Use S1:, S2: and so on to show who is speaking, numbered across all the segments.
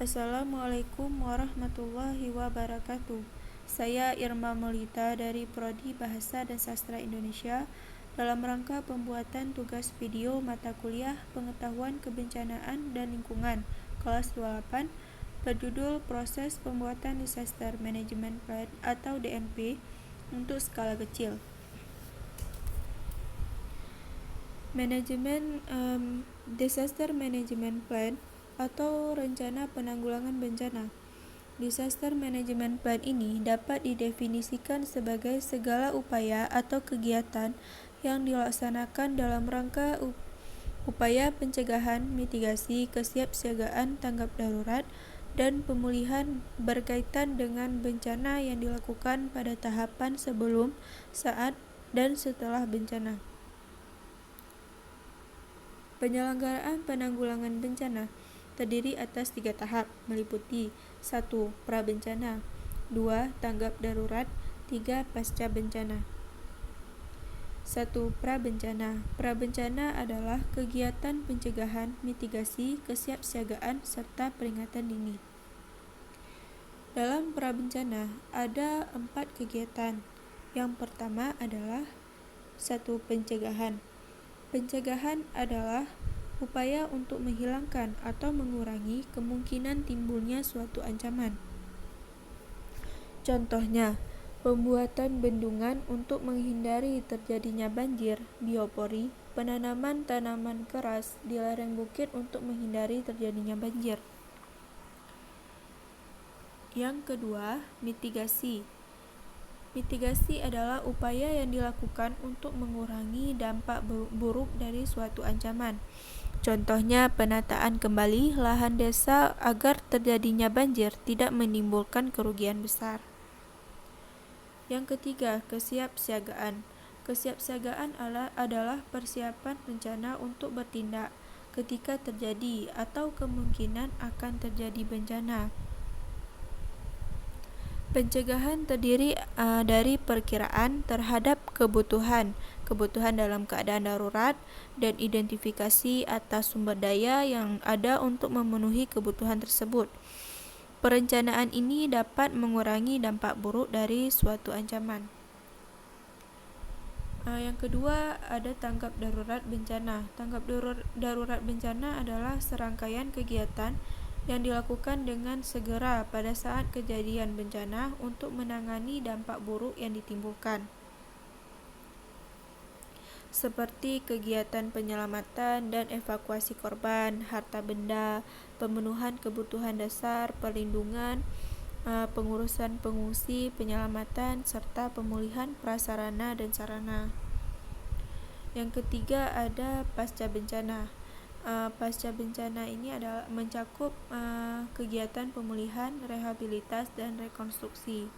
S1: Assalamualaikum warahmatullahi wabarakatuh. Saya Irma Melita dari Prodi Bahasa dan Sastra Indonesia dalam rangka pembuatan tugas video mata kuliah Pengetahuan Kebencanaan dan Lingkungan kelas 28 berjudul Proses Pembuatan Disaster Management Plan atau DMP untuk skala kecil. Disaster Management Plan atau Rencana Penanggulangan Bencana. Disaster Management Plan ini dapat didefinisikan sebagai segala upaya atau kegiatan yang dilaksanakan dalam rangka upaya pencegahan, mitigasi, kesiapsiagaan tanggap darurat, dan pemulihan berkaitan dengan bencana yang dilakukan pada tahapan sebelum, saat, dan setelah bencana. Penyelenggaraan penanggulangan bencana terdiri atas 3 tahap, meliputi 1. Prabencana, 2. Tanggap darurat, 3. Pasca bencana. 1. Prabencana. Prabencana adalah kegiatan pencegahan, mitigasi, kesiapsiagaan, serta peringatan dini. Dalam prabencana ada 4 kegiatan. Yang pertama adalah 1. Pencegahan. Pencegahan adalah upaya untuk menghilangkan atau mengurangi kemungkinan timbulnya suatu ancaman. Contohnya, pembuatan bendungan untuk menghindari terjadinya banjir, biopori, penanaman tanaman keras di lereng bukit untuk menghindari terjadinya banjir. Yang kedua, mitigasi. Mitigasi adalah upaya yang dilakukan untuk mengurangi dampak buruk dari suatu ancaman. Contohnya, penataan kembali lahan desa agar terjadinya banjir tidak menimbulkan kerugian besar. Yang ketiga, kesiapsiagaan. Kesiapsiagaan adalah persiapan rencana untuk bertindak ketika terjadi atau kemungkinan akan terjadi bencana. Pencegahan terdiri dari perkiraan terhadap kebutuhan dalam keadaan darurat dan identifikasi atas sumber daya yang ada untuk memenuhi kebutuhan tersebut. Perencanaan ini dapat mengurangi dampak buruk dari suatu ancaman. Yang kedua ada tanggap darurat bencana. Tanggap darurat bencana adalah serangkaian kegiatan yang dilakukan dengan segera pada saat kejadian bencana untuk menangani dampak buruk yang ditimbulkan, seperti kegiatan penyelamatan dan evakuasi korban, harta benda, pemenuhan kebutuhan dasar, perlindungan, pengurusan pengungsi, penyelamatan, serta pemulihan prasarana dan sarana. Yang ketiga ada pasca bencana. Pasca bencana ini adalah mencakup kegiatan pemulihan, rehabilitas, dan rekonstruksi.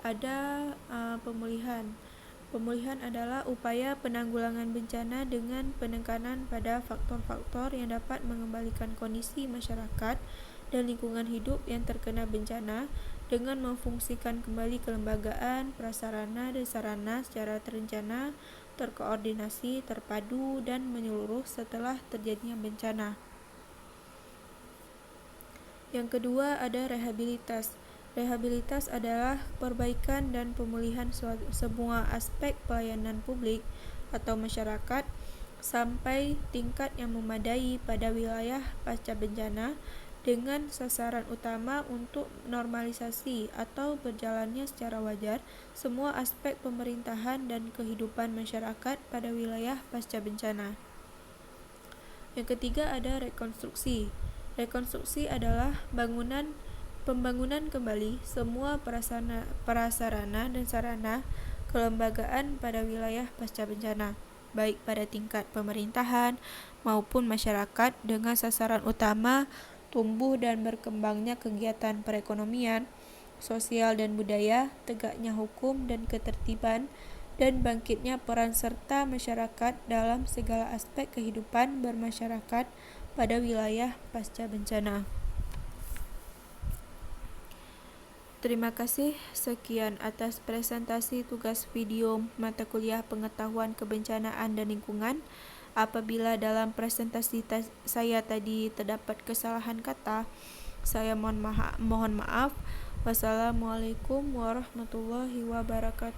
S1: Ada pemulihan. Pemulihan adalah upaya penanggulangan bencana dengan penekanan pada faktor-faktor yang dapat mengembalikan kondisi masyarakat dan lingkungan hidup yang terkena bencana dengan memfungsikan kembali kelembagaan, prasarana, dan sarana secara terencana, terkoordinasi, terpadu, dan menyeluruh setelah terjadinya bencana. Yang kedua ada rehabilitas. Rehabilitas adalah perbaikan dan pemulihan semua aspek pelayanan publik atau masyarakat sampai tingkat yang memadai pada wilayah pasca bencana dengan sasaran utama untuk normalisasi atau berjalannya secara wajar semua aspek pemerintahan dan kehidupan masyarakat pada wilayah pasca bencana. Yang ketiga ada rekonstruksi. Rekonstruksi adalah pembangunan kembali semua prasarana dan sarana kelembagaan pada wilayah pasca bencana, baik pada tingkat pemerintahan maupun masyarakat dengan sasaran utama tumbuh dan berkembangnya kegiatan perekonomian, sosial dan budaya, tegaknya hukum dan ketertiban, dan bangkitnya peran serta masyarakat dalam segala aspek kehidupan bermasyarakat pada wilayah pasca bencana. Terima kasih. Sekian atas presentasi tugas video mata kuliah Pengetahuan Kebencanaan dan Lingkungan. Apabila dalam presentasi saya tadi terdapat kesalahan kata, Saya mohon maaf. Wassalamualaikum warahmatullahi wabarakatuh.